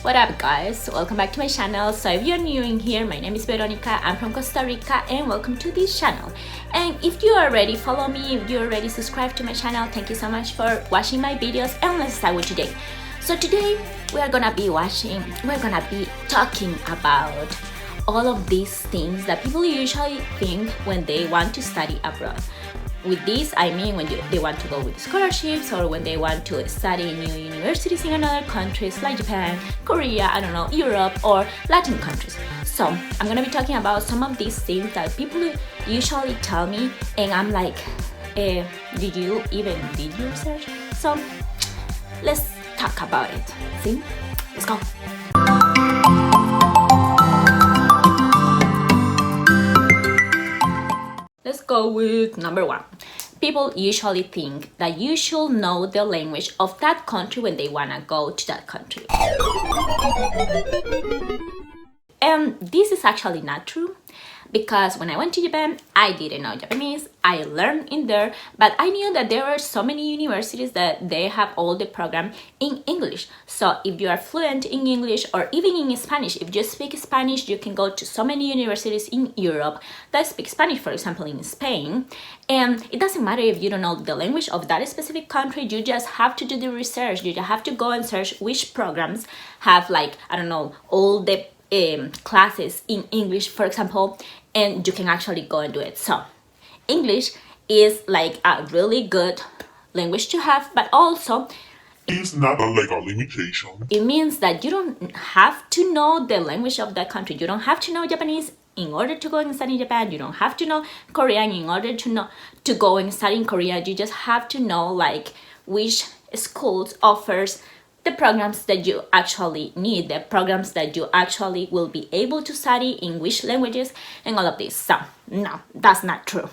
What up guys, welcome back to my channel. So if you're new in here, my name is Veronica, I'm from Costa Rica and welcome to this channel. And if you already follow me, if you already subscribed to my channel, thank you so much for watching my videos, and let's start with today. So today we're gonna be talking about all of these things that people usually think when they want to study abroad. With this, I mean when they want to go with scholarships, or when they want to study in new universities in other countries like Japan, Korea, I don't know, Europe, or Latin countries. So I'm gonna be talking about some of these things that people usually tell me, and I'm like, did you research? So let's talk about it. See? Let's go. Let's go with number one. People usually think that you should know the language of that country when they wanna go to that country. And this is actually not true, because when I went to Japan, I didn't know Japanese. I learned in there, but I knew that there are so many universities that they have all the program in English. So if you are fluent in English, or even in Spanish, if you speak Spanish, you can go to so many universities in Europe that speak Spanish, for example, in Spain. And it doesn't matter if you don't know the language of that specific country, you just have to do the research. You just have to go and search which programs have, like, I don't know, all the classes in English, for example, and you can actually go and do it. So English is like a really good language to have, but also it's not a limitation. It means that you don't have to know the language of that country. You don't have to know Japanese in order to go and study in Japan. You don't have to know Korean in order to go and study in Korea. You just have to know like which schools offers the programs that you actually need, the programs that you actually will be able to study in which languages and all of this. So no, that's not true.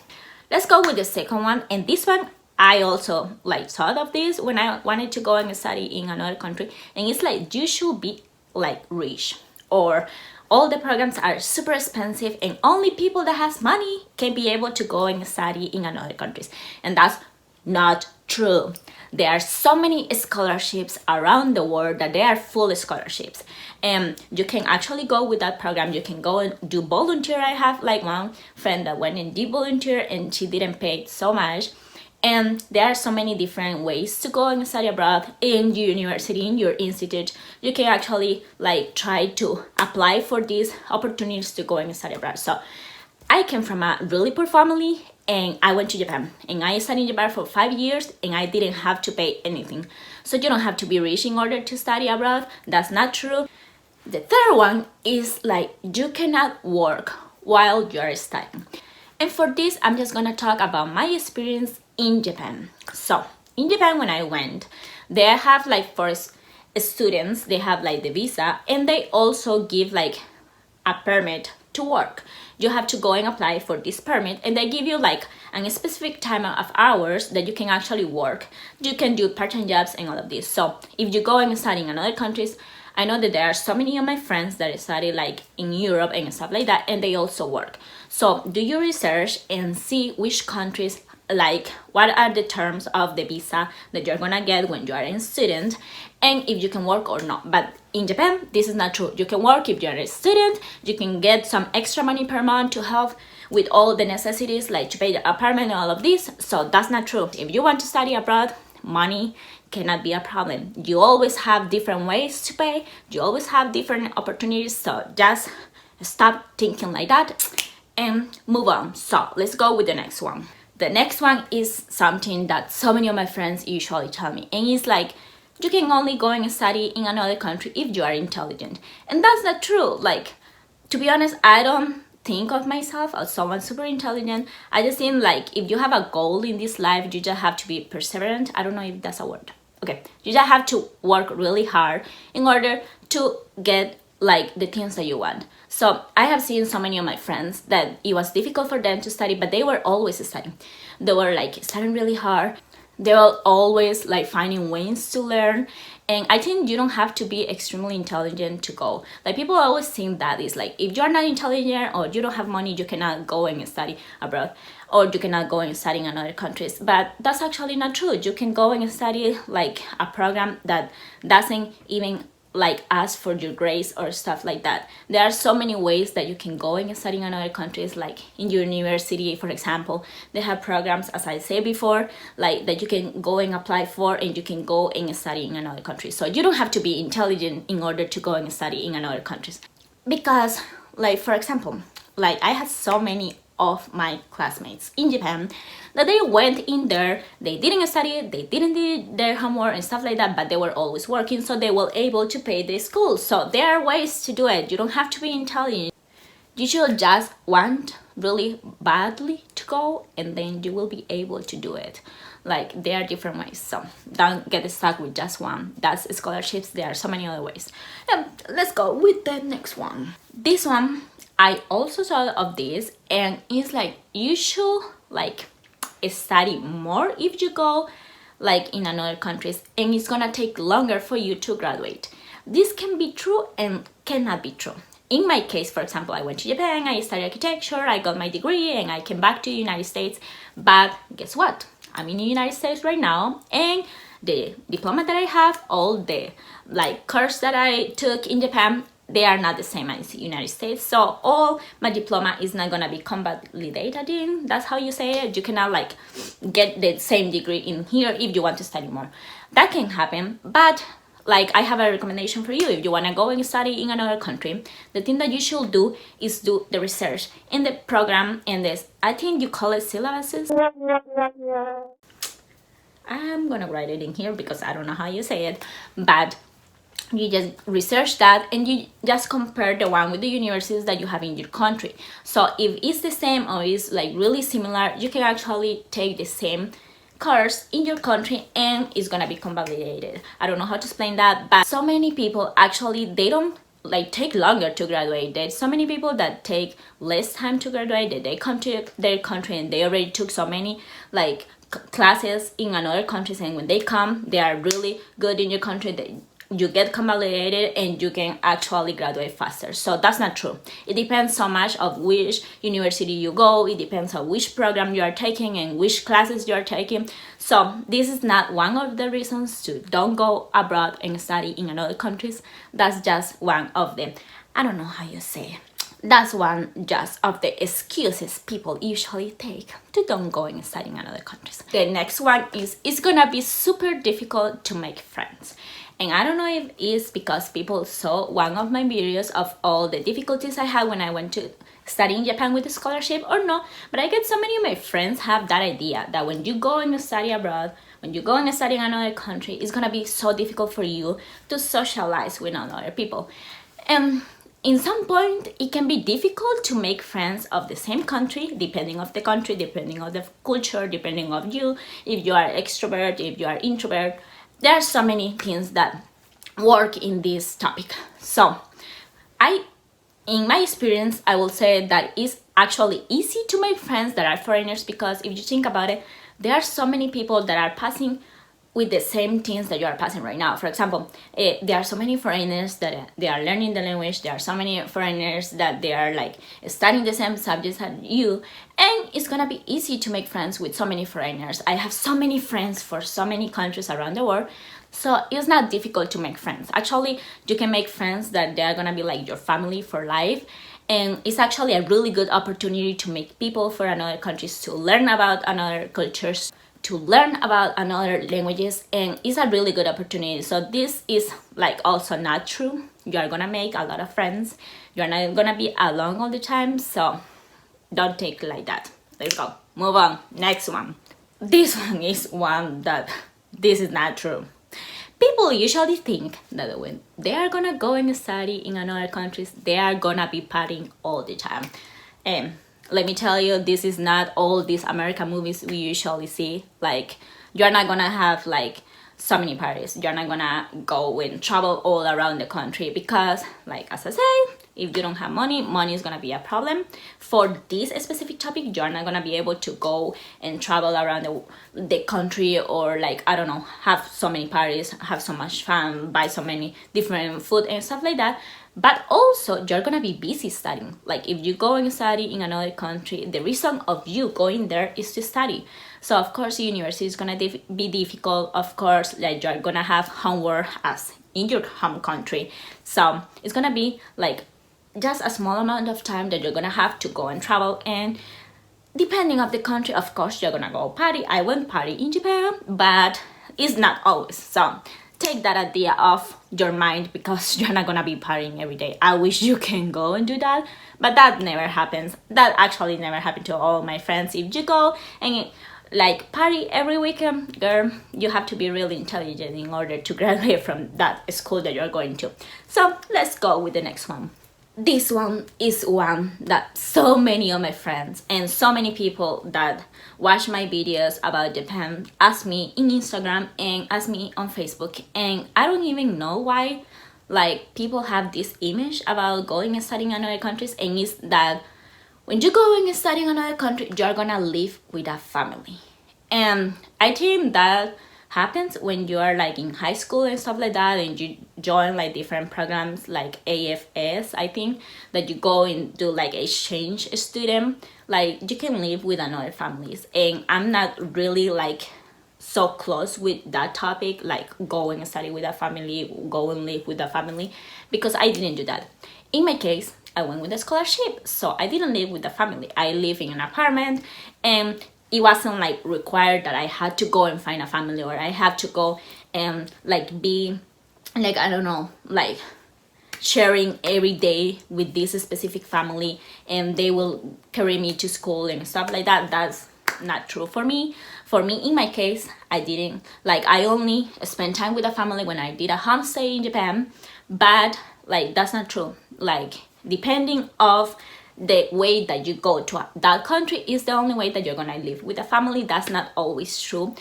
Let's go with the second one. And this one, I also like thought of this when I wanted to go and study in another country. And it's like, you should be like rich, or all the programs are super expensive and only people that has money can be able to go and study in another countries. And that's not true. There are so many scholarships around the world that they are full scholarships, and you can actually go with that program. You can go and do volunteer. I have like one friend that went and did volunteer and she didn't pay so much. And there are so many different ways to go and study abroad in your university, in your institute. You can actually like try to apply for these opportunities to go and study abroad. So I came from a really poor family, and I went to Japan, and I studied in Japan for 5 years, and I didn't have to pay anything. So you don't have to be rich in order to study abroad. That's not true. The third one is like, you cannot work while you're studying. And for this, I'm just gonna talk about my experience in Japan. So in Japan, when I went, they have like for students, they have like the visa, and they also give like a permit to work. You have to go and apply for this permit, and they give you like a specific time of hours that you can actually work. You can do part-time jobs and all of this. So if you go and study in other countries, I know that there are so many of my friends that study like in Europe and stuff like that, and they also work. So do your research and see which countries, like what are the terms of the visa that you're gonna get when you are a student, and if you can work or not. But in Japan, this is not true. You can work if you're a student. You can get some extra money per month to help with all the necessities, like to pay the apartment and all of this. So that's not true. If you want to study abroad, money cannot be a problem. You always have different ways to pay. You always have different opportunities. So just stop thinking like that and move on. So let's go with the next one. The next one is something that so many of my friends usually tell me, and it's like, you can only go and study in another country if you are intelligent. And that's not true. Like, to be honest, I don't think of myself as someone super intelligent. I just think like, if you have a goal in this life, you just have to be perseverant. I don't know if that's a word. Okay, you just have to work really hard in order to get like the things that you want. So I have seen so many of my friends that it was difficult for them to study, but they were always studying. They were like studying really hard. They were always like finding ways to learn. And I think you don't have to be extremely intelligent to go. Like, people always think that it's like, if you're not intelligent or you don't have money, you cannot go and study abroad, or you cannot go and study in other countries. But that's actually not true. You can go and study like a program that doesn't even like ask for your grades or stuff like that. There are so many ways that you can go and study in other countries. Like in your university, for example, they have programs, as I said before, like that you can go and apply for, and you can go and study in another country. So you don't have to be intelligent in order to go and study in another countries. Because, like, for example, like I had so many of my classmates in Japan that they went in there, they didn't study, they didn't do their homework and stuff like that, but they were always working, so they were able to pay their school. So there are ways to do it. You don't have to be intelligent. You should just want really badly to go, and then you will be able to do it. Like, there are different ways, so don't get stuck with just one. That's scholarships. There are so many other ways. Let's go with the next one. This one, I also saw of this, and it's like you should like study more if you go like in another countries, and it's gonna take longer for you to graduate. This can be true and cannot be true. In my case, for example, I went to Japan, I studied architecture, I got my degree, and I came back to the United States. But guess what? I'm in the United States right now, and the diploma that I have, all the like course that I took in Japan, they are not the same as the United States. So all my diploma is not gonna be convalidated in. That's how you say it. You cannot like get the same degree in here if you want to study more. That can happen, but like I have a recommendation for you. If you want to go and study in another country, the thing that you should do is do the research in the program, and this, I think you call it syllabuses. I'm gonna write it in here because I don't know how you say it, but you just research that and you just compare the one with the universities that you have in your country. So if it's the same or it's like really similar, you can actually take the same course in your country and it's gonna be convalidated. I don't know how to explain that, but so many people actually, they don't like take longer to graduate. There's so many people that take less time to graduate, that they come to their country and they already took so many like classes in another countries, and when they come, they are really good in your country. You get convalidated and you can actually graduate faster. So that's not true. It depends so much of which university you go. It depends on which program you are taking and which classes you are taking. So this is not one of the reasons to don't go abroad and study in another countries. That's just one of them. I don't know how you say it. That's one just of the excuses people usually take to don't go and study in other countries. The next one is, it's gonna be super difficult to make friends. And I don't know if it's because people saw one of my videos of all the difficulties I had when I went to study in Japan with a scholarship or no, but I get so many of my friends have that idea that when you go and study abroad, when you go and study in another country, it's gonna be so difficult for you to socialize with other people. And in some point, it can be difficult to make friends of the same country, depending on the country, depending on the culture, depending on you, if you are extrovert, if you are introvert. There are so many things that work in this topic. So in my experience, I will say that it's actually easy to make friends that are foreigners, because if you think about it, there are so many people that are passing with the same things that you are passing right now. For example, there are so many foreigners that they are learning the language. There are so many foreigners that they are like studying the same subjects as you, and it's gonna be easy to make friends with so many foreigners. I have so many friends for so many countries around the world, so it's not difficult to make friends. Actually, you can make friends that they are gonna be like your family for life. And it's actually a really good opportunity to make people for another countries, to learn about another cultures, to learn about another languages, and it's a really good opportunity. So this is like also not true. You are gonna make a lot of friends. You're not gonna be alone all the time, so don't take it like that. Let's go, move on. Next one. This one is one that this is not true. People usually think that when they are gonna go and study in another countries, they are gonna be partying all the time. And let me tell you, this is not all these American movies we usually see. Like, you're not gonna have like so many parties. You're not gonna go and travel all around the country, because like as I say, if you don't have money, money is gonna be a problem. For this specific topic, you're not gonna be able to go and travel around the country, or like, I don't know, have so many parties, have so much fun, buy so many different food and stuff like that. But also, you're gonna be busy studying. Like, if you go and study in another country, the reason of you going there is to study. So of course university is gonna be difficult. Of course, like you're gonna have homework as in your home country, so it's gonna be like just a small amount of time that you're gonna have to go and travel. And depending on the country, of course, you're gonna go party. I went party in Japan, but it's not always. So take that idea off your mind, because you're not gonna be partying every day. I wish you can go and do that, but that never happens. That actually never happened to all my friends. If you go and like party every weekend, girl, you have to be really intelligent in order to graduate from that school that you're going to. So let's go with the next one. This one is one that so many of my friends and so many people that watch my videos about Japan ask me in Instagram and ask me on Facebook, and I don't even know why. Like, people have this image about going and studying in other countries, and it's that when you go and study in another country, you're gonna live with a family. And I think that happens when you are like in high school and stuff like that, and you join like different programs like AFS, I think, that you go and do like exchange student. Like, you can live with another families, and I'm not really like so close with that topic, like go and study with a family, go and live with a family, because I didn't do that. In my case, I went with a scholarship, so I didn't live with the family. I live in an apartment, and it wasn't like required that I had to go and find a family, or I have to go and like be like, I don't know, like sharing every day with this specific family and they will carry me to school and stuff like that. That's not true for me. For me, in my case, I didn't, like, I only spent time with a family when I did a homestay in Japan, but like that's not true. Like, depending of the way that you go to that country is the only way that you're gonna live with a family. That's not always true.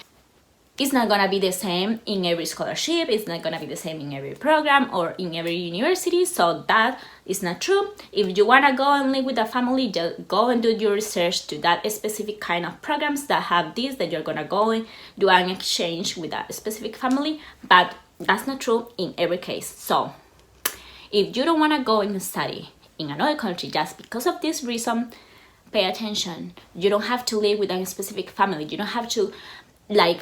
It's not gonna be the same in every scholarship, it's not gonna be the same in every program or in every university, so that is not true. If you wanna go and live with a family, just go and do your research to that specific kind of programs that have this, that you're gonna go and do an exchange with a specific family, but that's not true in every case. So if you don't wanna go and study in another country just because of this reason, pay attention. You don't have to live with a specific family. You don't have to like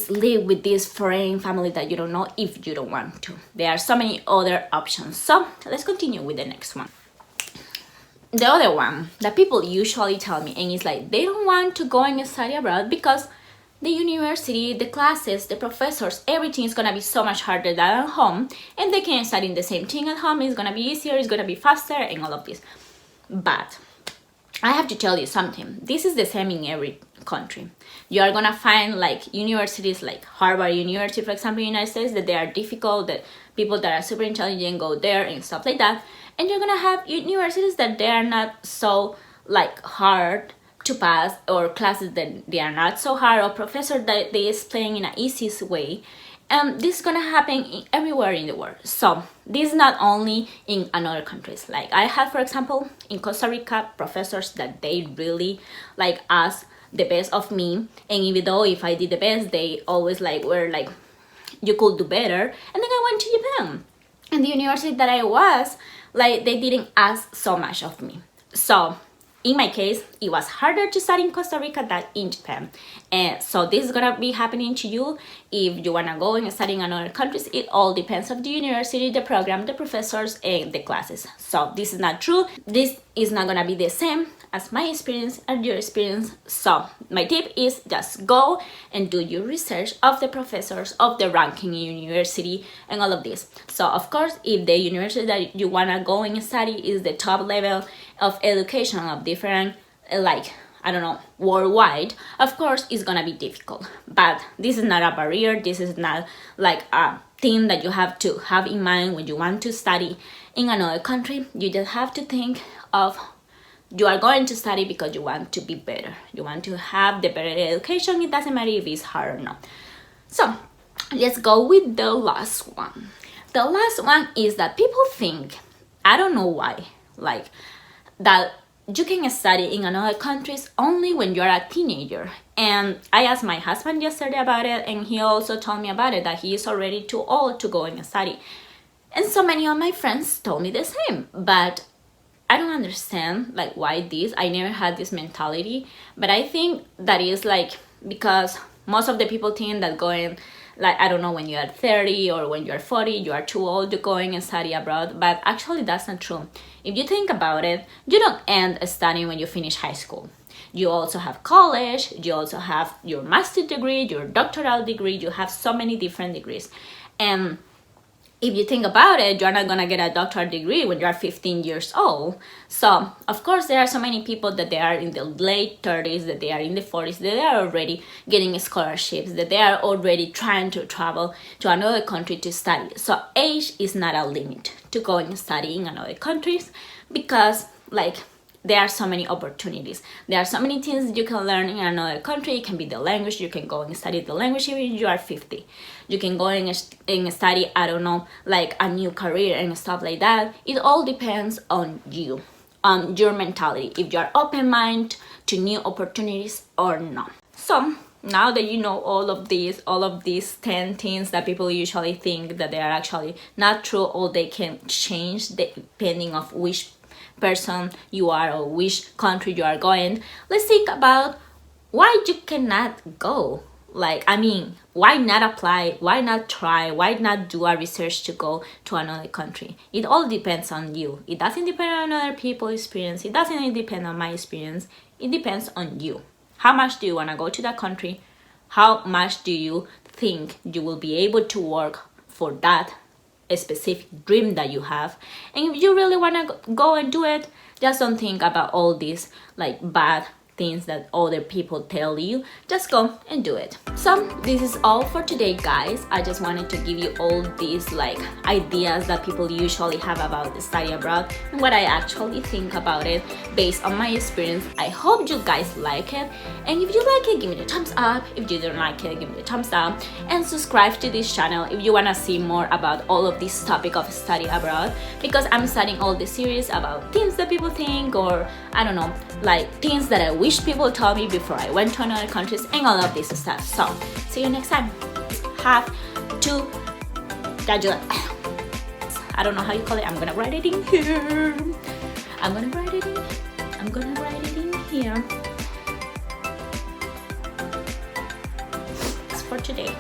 live with this foreign family that you don't know if you don't want to. There are so many other options. So let's continue with the next one. The other one that people usually tell me, and it's like they don't want to go and study abroad because the university, the classes, the professors, everything is gonna be so much harder than at home, and they can study the same thing at home. It's gonna be easier, it's gonna be faster, and all of this. But I have to tell you something. This is the same in every country. You are gonna find like universities like Harvard University, for example, in the United States, that they are difficult, that people that are super intelligent go there and stuff like that. And you're gonna have universities that they are not so like hard to pass, or classes that they are not so hard, or professors that they explain in an easiest way. And this is gonna happen everywhere in the world. So this is not only in another countries. Like, I had, for example, in Costa Rica, professors that they really like asked the best of me, and even though if I did the best, they always like were like, you could do better. And then I went to Japan, and the university that I was, like, they didn't ask so much of me. So in my case, it was harder to study in Costa Rica than in Japan. And so this is gonna be happening to you if you wanna go and study in other countries. It all depends on the university, the program, the professors, and the classes. So this is not true. This is not gonna be the same as my experience and your experience. So my tip is just go and do your research of the professors, of the ranking in university, and all of this. So of course, if the university that you wanna go and study is the top level of education of different, like, I don't know, worldwide, of course it's gonna be difficult. But this is not a barrier. This is not like a thing that you have to have in mind when you want to study in another country. You just have to think of, you are going to study because you want to be better. You want to have the better education. It doesn't matter if it's hard or not. So let's go with the last one. The last one is that people think, I don't know why, like, that you can study in another countries only when you're a teenager. And I asked my husband yesterday about it, and he also told me about it, that he is already too old to go and study. And so many of my friends told me the same, but I don't understand like why this. I never had this mentality, but I think that is like because most of the people think that going, like, I don't know, when you are 30 or when you are 40, you are too old to going and study abroad. But actually, that's not true. If you think about it, you don't end studying when you finish high school. You also have college, you also have your master's degree, your doctoral degree, you have so many different degrees. And if you think about it, you're not gonna get a doctoral degree when you're 15 years old. So, of course, there are so many people that they are in the late 30s, that they are in the 40s, that they are already getting scholarships, that they are already trying to travel to another country to study. So, age is not a limit to go and study in another countries, because, like, there are so many opportunities. There are so many things you can learn in another country. It can be the language. You can go and study the language if you are 50. You can go and study, I don't know, like a new career and stuff like that. It all depends on you, on your mentality, if you are open-minded to new opportunities or not. So now that you know all of these 10 things that people usually think that they are actually not true, or they can change depending of which person you are or which country you are going, let's think about why you cannot go. Like, I mean, why not apply? Why not try? Why not do a research to go to another country? It all depends on you. It doesn't depend on other people's experience. It doesn't depend on my experience. It depends on you. How much do you want to go to that country? How much do you think you will be able to work for that a specific dream that you have? And if you really want to go and do it, just don't think about all these like bad things that other people tell you. Just go and do it. So this is all for today, guys. I just wanted to give you all these like ideas that people usually have about the study abroad and what I actually think about it based on my experience. I hope you guys like it, and if you like it, give me the thumbs up. If you don't like it, give me the thumbs down, and subscribe to this channel if you want to see more about all of this topic of study abroad, because I'm starting all the series about things that people think, or I don't know, like things that I wish people told me before I went to another countries and all of this stuff. So see you next time. Have to I don't know how you call it. I'm gonna write it in here. I'm gonna write it in here. It's for today.